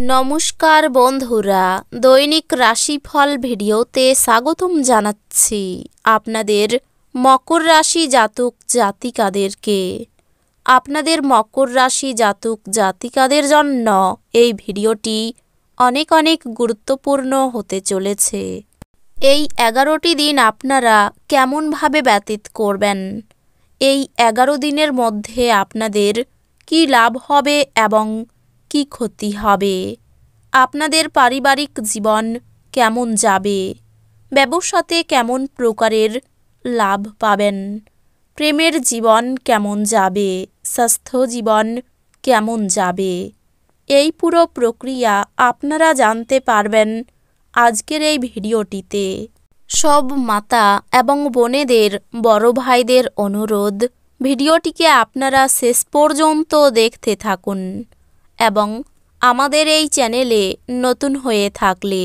নমস্কার বন্ধুরা, দৈনিক রাশিফল ভিডিওতে স্বাগতম জানাচ্ছি আপনাদের মকর রাশি জাতক জাতিকাদেরকে। আপনাদের মকর রাশি জাতক জাতিকাদের জন্য এই ভিডিওটি অনেক অনেক গুরুত্বপূর্ণ হতে চলেছে। এই 11টি দিন আপনারা কেমনভাবে ব্যতীত করবেন, এই 11 দিনের মধ্যে আপনাদের কি লাভ হবে এবং কি ক্ষতি হবে, আপনাদের পারিবারিক জীবন কেমন যাবে, ব্যবসাতে কেমন প্রকারের লাভ পাবেন, প্রেমের জীবন কেমন যাবে, স্বাস্থ্য জীবন কেমন যাবে, এই পুরো প্রক্রিয়া আপনারা জানতে পারবেন আজকের এই ভিডিওটিতে। সব মাতা এবং বোনেদের, বড় ভাইদের অনুরোধ, ভিডিওটিকে আপনারা শেষ পর্যন্ত দেখতে থাকুন এবং আমাদের এই চ্যানেলে নতুন হয়ে থাকলে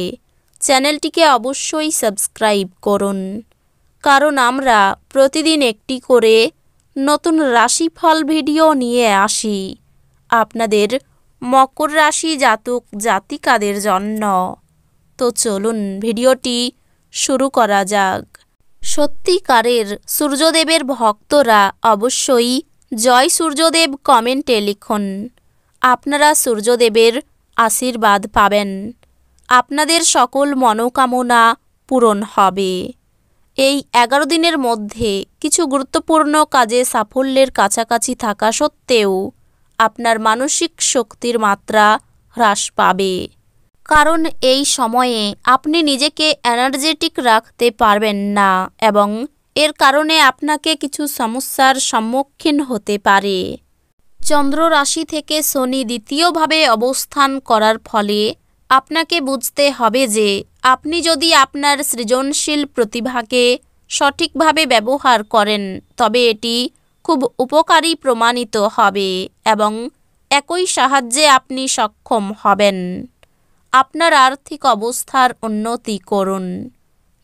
চ্যানেলটিকে অবশ্যই সাবস্ক্রাইব করুন, কারণ আমরা প্রতিদিন একটি করে নতুন রাশিফল ভিডিও নিয়ে আসি আপনাদের মকর রাশি জাতক জাতিকাদের জন্য। তো চলুন ভিডিওটি শুরু করা যাক। সত্যিকারের সূর্যদেবের ভক্তরা অবশ্যই জয় সূর্যদেব কমেন্টে লিখুন। আপনারা সূর্যদেবের আশীর্বাদ পাবেন, আপনাদের সকল মনোকামনা পূরণ হবে। এই 11 দিনের মধ্যে কিছু গুরুত্বপূর্ণ কাজে সাফল্যের কাছাকাছি থাকা সত্ত্বেও আপনার মানসিক শক্তির মাত্রা হ্রাস পাবে, কারণ এই সময়ে আপনি নিজেকে এনার্জেটিক রাখতে পারবেন না এবং এর কারণে আপনাকে কিছু সমস্যার সম্মুখীন হতে পারে। চন্দ্র রাশি থেকে শনি দ্বিতীয়ভাবে অবস্থান করার ফলে আপনাকে বুঝতে হবে যে আপনি যদি আপনার সৃজনশীল প্রতিভাকে সঠিকভাবে ব্যবহার করেন তবে এটি খুব উপকারী প্রমাণিত হবে এবং একই সাহায্যে আপনি সক্ষম হবেন আপনার আর্থিক অবস্থার উন্নতি করুন,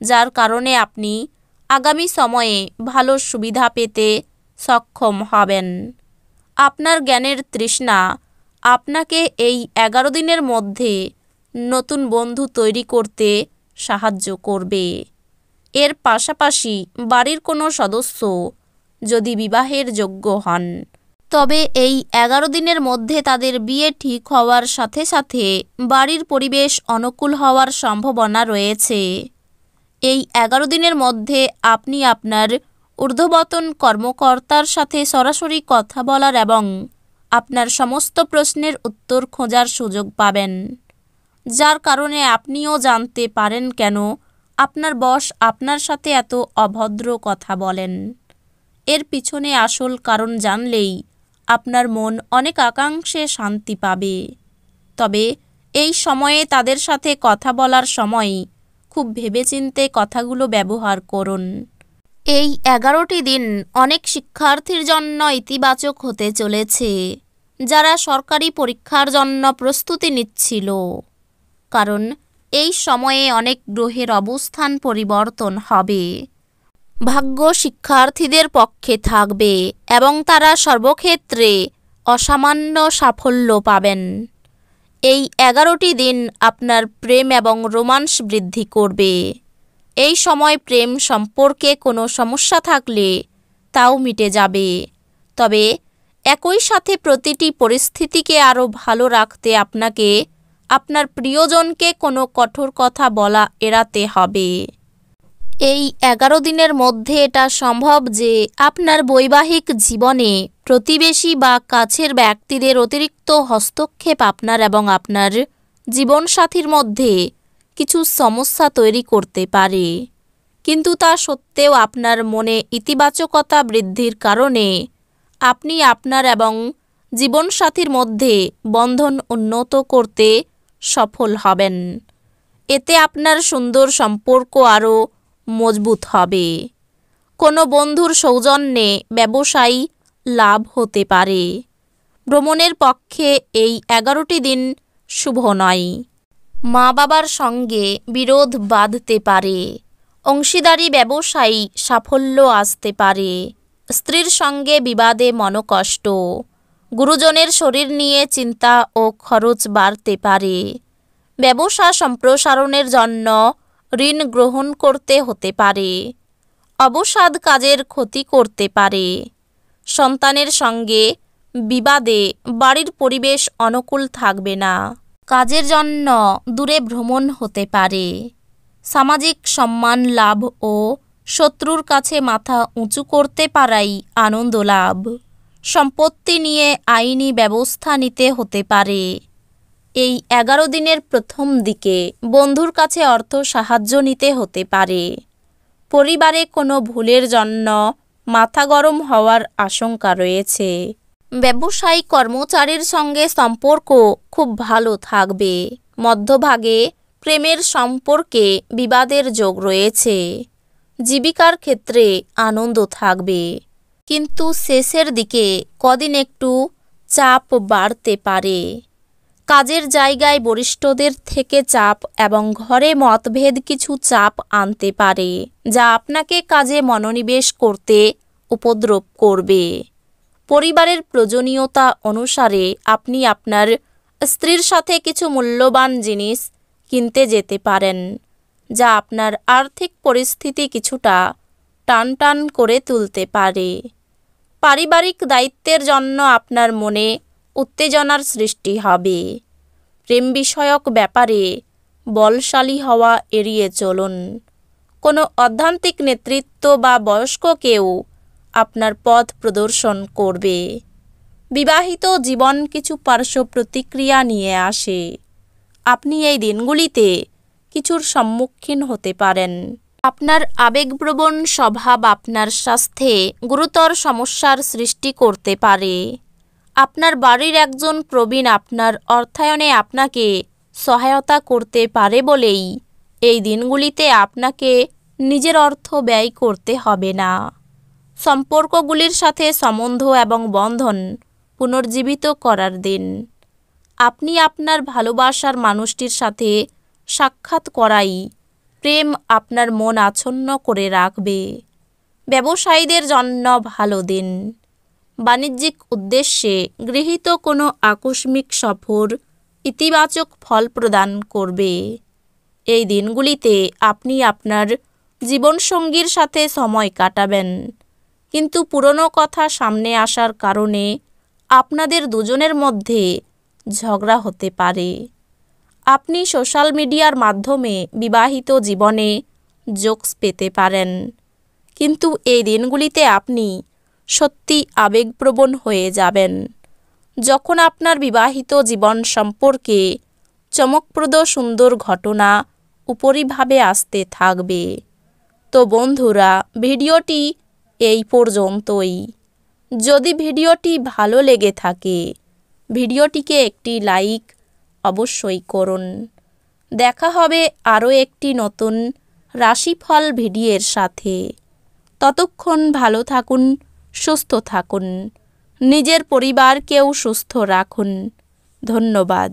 যার কারণে আপনি আগামী সময়ে ভালো সুবিধা পেতে সক্ষম হবেন। আপনার জ্ঞানের তৃষ্ণা আপনাকে এই 11 দিনের মধ্যে নতুন বন্ধু তৈরি করতে সাহায্য করবে। এর পাশাপাশি বাড়ির কোনো সদস্য যদি বিবাহের যোগ্য হন তবে এই 11 দিনের মধ্যে তাদের বিয়ে ঠিক হওয়ার সাথে সাথে বাড়ির পরিবেশ অনুকূল হওয়ার সম্ভাবনা রয়েছে। এই 11 দিনের মধ্যে আপনি আপনার ঊর্ধ্বতন কর্মকর্তার সাথে সরাসরি কথা বলার এবং আপনার সমস্ত প্রশ্নের উত্তর খোঁজার সুযোগ পাবেন, যার কারণে আপনিও জানতে পারেন কেন আপনার বস আপনার সাথে এত অভদ্র কথা বলেন। এর পিছনে আসল কারণ জানলেই আপনার মন অনেক আকাঙ্ক্ষে শান্তি পাবে। তবে এই সময়ে তাদের সাথে কথা বলার সময় খুব ভেবেচিন্তে কথাগুলো ব্যবহার করুন। এই 11টি দিন অনেক শিক্ষার্থীর জন্য ইতিবাচক হতে চলেছে, যারা সরকারি পরীক্ষার জন্য প্রস্তুতি নিচ্ছিল, কারণ এই সময়ে অনেক গ্রহের অবস্থান পরিবর্তন হবে। ভাগ্য শিক্ষার্থীদের পক্ষে থাকবে এবং তারা সর্বক্ষেত্রে অসামান্য সাফল্য পাবেন। এই 11টি দিন আপনার প্রেম এবং রোমান্স বৃদ্ধি করবে। এই সময় প্রেম সম্পর্কে কোনো সমস্যা থাকলে তাও মিটে যাবে, তবে একই সাথে প্রতিটি পরিস্থিতিকে আরও ভালো রাখতে আপনাকে আপনার প্রিয়জনকে কোনো কঠোর কথা বলা এড়াতে হবে। এই 11 দিনের মধ্যে এটা সম্ভব যে আপনার বৈবাহিক জীবনে প্রতিবেশী বা কাছের ব্যক্তিদের অতিরিক্ত হস্তক্ষেপ আপনার এবং আপনার জীবনসাথীর মধ্যে কিছু সমস্যা তৈরি করতে পারে, কিন্তু তা সত্ত্বেও আপনার মনে ইতিবাচকতা বৃদ্ধির কারণে আপনি আপনার এবং জীবনসাথীর মধ্যে বন্ধন উন্নত করতে সফল হবেন। এতে আপনার সুন্দর সম্পর্ক আরও মজবুত হবে। কোনো বন্ধুর সৌজন্যে ব্যবসায়ী লাভ হতে পারে। ভ্রমণের পক্ষে এই 11টি দিন শুভ নয়। মা বাবার সঙ্গে বিরোধ বাঁধতে পারে। অংশীদারি ব্যবসায়ী সাফল্য আসতে পারে। স্ত্রীর সঙ্গে বিবাদে মনোকষ্ট। গুরুজনের শরীর নিয়ে চিন্তা ও খরচ বাড়তে পারে। ব্যবসা সম্প্রসারণের জন্য ঋণ গ্রহণ করতে হতে পারে। অবসাদ কাজের ক্ষতি করতে পারে। সন্তানের সঙ্গে বিবাদে বাড়ির পরিবেশ অনুকূল থাকবে না। কাজের জন্য দূরে ভ্রমণ হতে পারে। সামাজিক সম্মান লাভ ও শত্রুর কাছে মাথা উঁচু করতে পারাই আনন্দ লাভ। সম্পত্তি নিয়ে আইনি ব্যবস্থা নিতে হতে পারে। এই 11 দিনের প্রথম দিকে বন্ধুর কাছে অর্থ সাহায্য নিতে হতে পারে। পরিবারে কোনো ভুলের জন্য মাথা গরম হওয়ার আশঙ্কা রয়েছে। ব্যবসায়িক কর্মচারীর সঙ্গে সম্পর্ক খুব ভালো থাকবে। মধ্যভাগে প্রেমের সম্পর্কে বিবাদের যোগ রয়েছে। জীবিকার ক্ষেত্রে আনন্দ থাকবে, কিন্তু শেষের দিকে কদিন একটু চাপ বাড়তে পারে। কাজের জায়গায় বরিষ্ঠদের থেকে চাপ এবং ঘরে মতভেদ কিছু চাপ আনতে পারে, যা আপনাকে কাজে মনোনিবেশ করতে উপদ্রব করবে। পরিবারের প্রয়োজনীয়তা অনুসারে আপনি আপনার স্ত্রীর সাথে কিছু মূল্যবান জিনিস কিনতে যেতে পারেন, যা আপনার আর্থিক পরিস্থিতি কিছুটা টানটান করে তুলতে পারে। পারিবারিক দায়িত্বের জন্য আপনার মনে উত্তেজনার সৃষ্টি হবে। প্রেম বিষয়ক ব্যাপারে বলশালী হওয়া এড়িয়ে চলুন। কোনো অধ্যাত্মিক নেতৃত্ব বা বয়স্ক কেউ আপনার পথ প্রদর্শন করবে। বিবাহিত জীবন কিছু পার্শ্ব প্রতিক্রিয়া নিয়ে আসে। আপনি এই দিনগুলিতে কিছুর সম্মুখীন হতে পারেন। আপনার আবেগপ্রবণ স্বভাব আপনার স্বাস্থ্যে গুরুতর সমস্যার সৃষ্টি করতে পারে। আপনার বাড়ির একজন প্রবীণ আপনার অর্থায়নে আপনাকে সহায়তা করতে পারে বলেই এই দিনগুলিতে আপনাকে নিজের অর্থ ব্যয় করতে হবে না। সম্পর্কগুলির সাথে সম্বন্ধ এবং বন্ধন পুনর্জীবিত করার দিন। আপনি আপনার ভালোবাসার মানুষটির সাথে সাক্ষাৎ করাই প্রেম আপনার মন আচ্ছন্ন করে রাখবে। ব্যবসায়ীদের জন্য ভালো দিন। বাণিজ্যিক উদ্দেশ্যে গৃহীত কোনো আকস্মিক সফর ইতিবাচক ফল প্রদান করবে। এই দিনগুলিতে আপনি আপনার জীবনসঙ্গীর সাথে সময় কাটাবেন, কিন্তু পুরনো কথা সামনে আসার কারণে আপনাদের দুজনের মধ্যে ঝগড়া হতে পারে। আপনি সোশ্যাল মিডিয়ার মাধ্যমে বিবাহিত জীবনে জোকস পেতে পারেন, কিন্তু এই দিনগুলিতে আপনি সত্যি আবেগপ্রবণ হয়ে যাবেন যখন আপনার বিবাহিত জীবন সম্পর্কে চমকপ্রদ সুন্দর ঘটনা উপরিভাবে আসতে থাকবে। তো বন্ধুরা, ভিডিওটি এই পর্যন্তই। যদি ভিডিওটি ভালো লেগে থাকে ভিডিওটিকে একটি লাইক অবশ্যই করুন। দেখা হবে আরও একটি নতুন রাশিফল ভিডিওর সাথে। ততক্ষণ ভালো থাকুন, সুস্থ থাকুন, নিজের পরিবারকেও সুস্থ রাখুন। ধন্যবাদ।